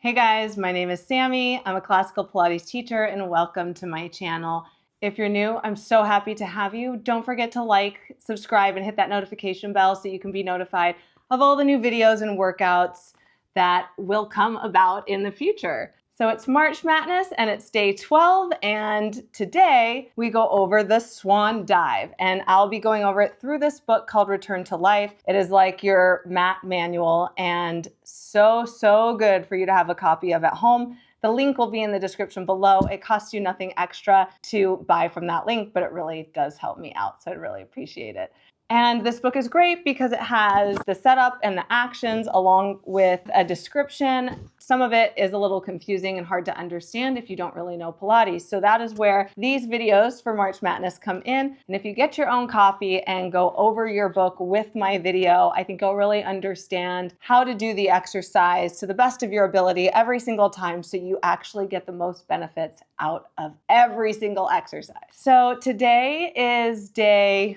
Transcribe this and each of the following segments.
Hey guys, my name is Sammy. I'm a classical Pilates teacher and welcome to my channel. If you're new, I'm so happy to have you. Don't forget to like, subscribe, and hit that notification bell so you can be notified of all the new videos and workouts that will come about in the future. So it's March Madness and it's day 12, and today we go over the Swan-Dive, and I'll be going over it through this book called Return to Life. It is like your mat manual and so good for you to have a copy of at home. The link will be in the description below. It costs you nothing extra to buy from that link, but it really does help me out, so I'd really appreciate it. And this book is great because it has the setup and the actions along with a description. Some of it is a little confusing and hard to understand if you don't really know Pilates. So that is where these videos for March Madness come in. And if you get your own copy and go over your book with my video, I think you'll really understand how to do the exercise to the best of your ability every single time so you actually get the most benefits out of every single exercise. So today is day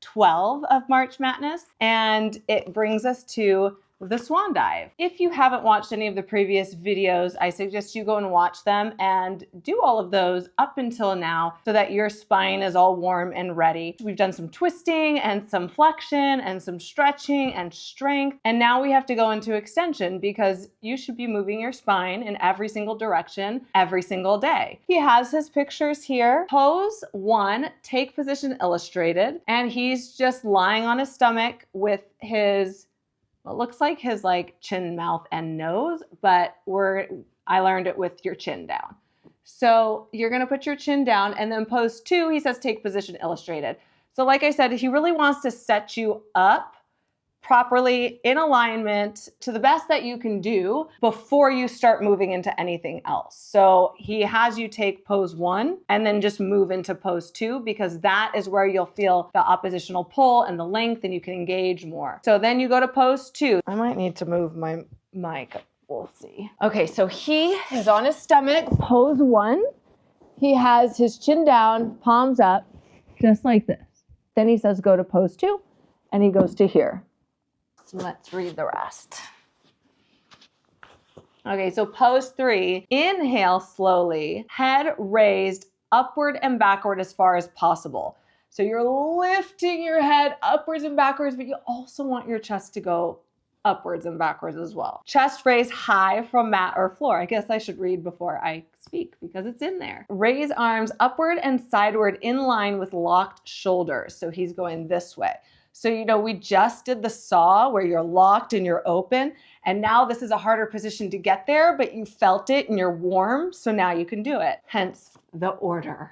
12 of March Madness, and it brings us to the Swan-Dive. If you haven't watched any of the previous videos, I suggest you go and watch them and do all of those up until now so that your spine is all warm and ready. We've done some twisting and some flexion and some stretching and strength, and now we have to go into extension because you should be moving your spine in every single direction every single day. He has his pictures here. Pose 1, take position illustrated, and he's just lying on his stomach with his it looks like his chin, mouth, and nose, but I learned it with your chin down. So you're gonna put your chin down, and then pose 2, he says take position illustrated. So like I said, he really wants to set you up properly in alignment to the best that you can do before you start moving into anything else. So he has you take pose 1 and then just move into pose 2 because that is where you'll feel the oppositional pull and the length and you can engage more. So then you go to pose 2. I might need to move my mic. We'll see. Okay, so he is on his stomach, pose 1. He has his chin down, palms up, just like this. Then he says go to pose 2 and he goes to here. Let's read the rest. Okay, so pose 3, inhale slowly, head raised upward and backward as far as possible. So you're lifting your head upwards and backwards, but you also want your chest to go upwards and backwards as well. Chest raised high from mat or floor. I guess I should read before I speak because it's in there. Raise arms upward and sideward in line with locked shoulders. So he's going this way. So, we just did the saw where you're locked and you're open, and now this is a harder position to get there, but you felt it and you're warm, so now you can do it. Hence the order.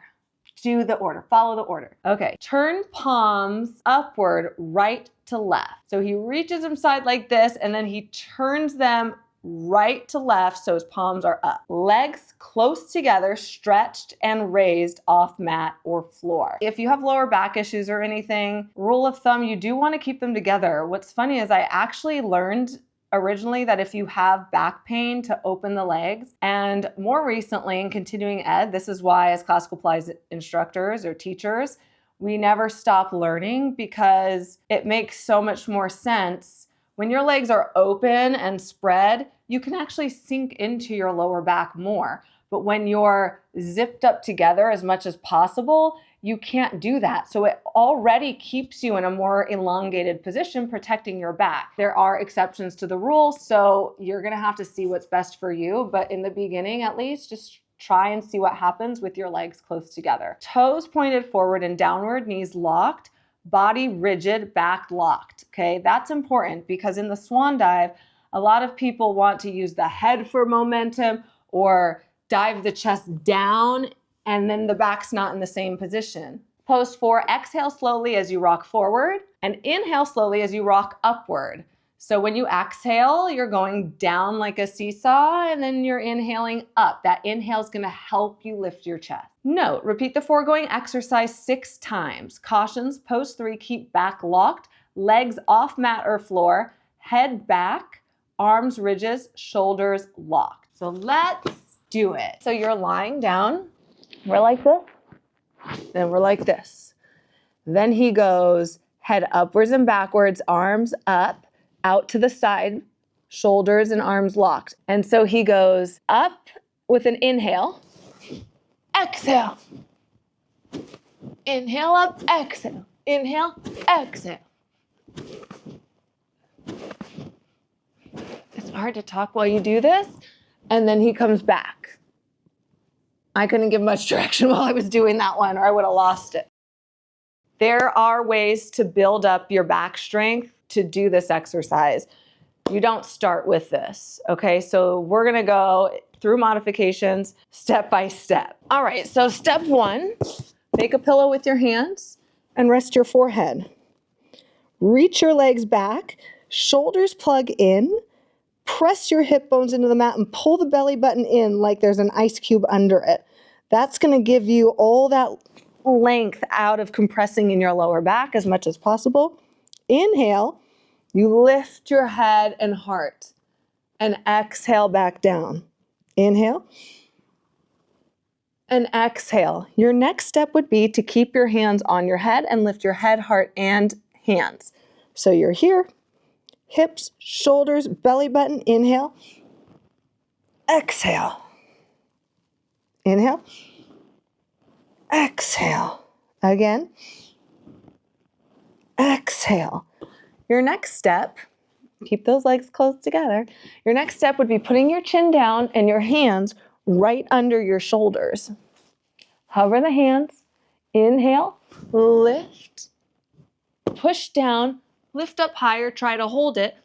Do the order, follow the order. Okay, turn palms upward, right to left. So he reaches them side like this, and then he turns them right to left so his palms are up. Legs close together, stretched and raised off mat or floor. If you have lower back issues or anything, rule of thumb, you do want to keep them together. What's funny is I actually learned originally that if you have back pain to open the legs, and more recently in continuing ed, this is why as classical Pilates instructors or teachers, we never stop learning because it makes so much more sense. When your legs are open and spread, you can actually sink into your lower back more. But when you're zipped up together as much as possible, you can't do that. So it already keeps you in a more elongated position, protecting your back. There are exceptions to the rule, so you're gonna have to see what's best for you. But in the beginning, at least, just try and see what happens with your legs close together. Toes pointed forward and downward, knees locked. Body rigid, back locked, okay? That's important because in the Swan-Dive, a lot of people want to use the head for momentum or dive the chest down and then the back's not in the same position. Pose 4, exhale slowly as you rock forward and inhale slowly as you rock upward. So when you exhale, you're going down like a seesaw and then you're inhaling up. That inhale is gonna help you lift your chest. Note, repeat the foregoing exercise 6 times. Cautions, pose 3, keep back locked, legs off mat or floor, head back, arms rigid, shoulders locked. So let's do it. So you're lying down, we're like this, then we're like this. Then he goes head upwards and backwards, arms up, out to the side, shoulders and arms locked. And so he goes up with an inhale, exhale, inhale up, exhale, inhale, exhale. It's hard to talk while you do this. And then he comes back. I couldn't give much direction while I was doing that one, or I would have lost it. There are ways to build up your back strength to do this exercise. You don't start with this, okay? So we're gonna go through modifications step by step. All right, so step one, make a pillow with your hands and rest your forehead. Reach your legs back, shoulders plug in, press your hip bones into the mat and pull the belly button in like there's an ice cube under it. That's gonna give you all that length out of compressing in your lower back as much as possible. Inhale, you lift your head and heart and exhale back down. Inhale and exhale. Your next step would be to keep your hands on your head and lift your head, heart, and hands. So you're here, hips, shoulders, belly button, inhale, exhale, inhale, exhale, again, exhale. Your next step, keep those legs close together. Your next step would be putting your chin down and your hands right under your shoulders. Hover the hands, inhale, lift, push down, lift up higher, try to hold it,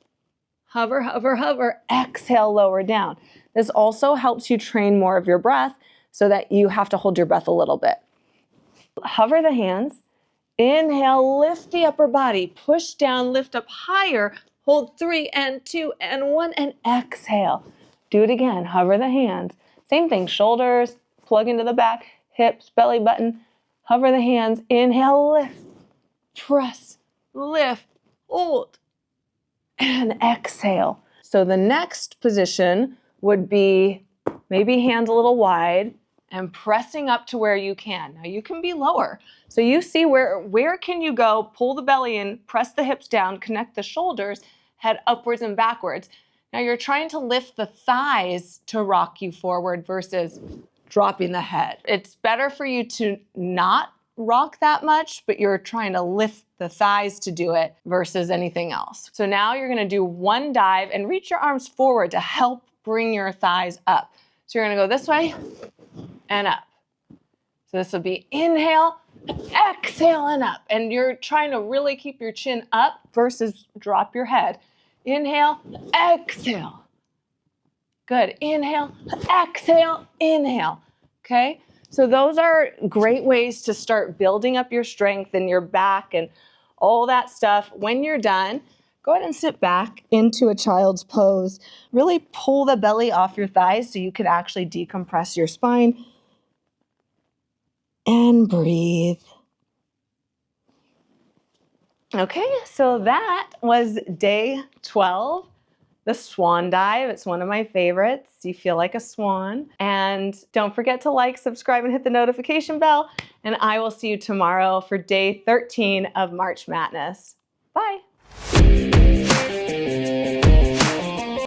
hover, hover, hover, exhale, lower down. This also helps you train more of your breath so that you have to hold your breath a little bit. Hover the hands, inhale, lift the upper body, push down, lift up higher, hold 3 and 2 and 1 and exhale. Do it again, hover the hands. Same thing, shoulders, plug into the back, hips, belly button, hover the hands, inhale, lift, press, lift, hold, and exhale. So the next position would be maybe hands a little wide and pressing up to where you can. Now you can be lower. So you see where can you go, pull the belly in, press the hips down, connect the shoulders, head upwards and backwards. Now you're trying to lift the thighs to rock you forward versus dropping the head. It's better for you to not rock that much, but you're trying to lift the thighs to do it versus anything else. So now you're gonna do one dive and reach your arms forward to help bring your thighs up. So you're gonna go this way and up. So this will be inhale, exhale, and up. And you're trying to really keep your chin up versus drop your head. Inhale, exhale. Good. Inhale, exhale, inhale. Okay? So those are great ways to start building up your strength and your back and all that stuff. When you're done, go ahead and sit back into a child's pose. Really pull the belly off your thighs so you can actually decompress your spine. And breathe. Okay, so that was day 12, the Swan Dive. It's one of my favorites. You feel like a swan. And don't forget to like, subscribe, and hit the notification bell. And I will see you tomorrow for day 13 of March Madness. Bye.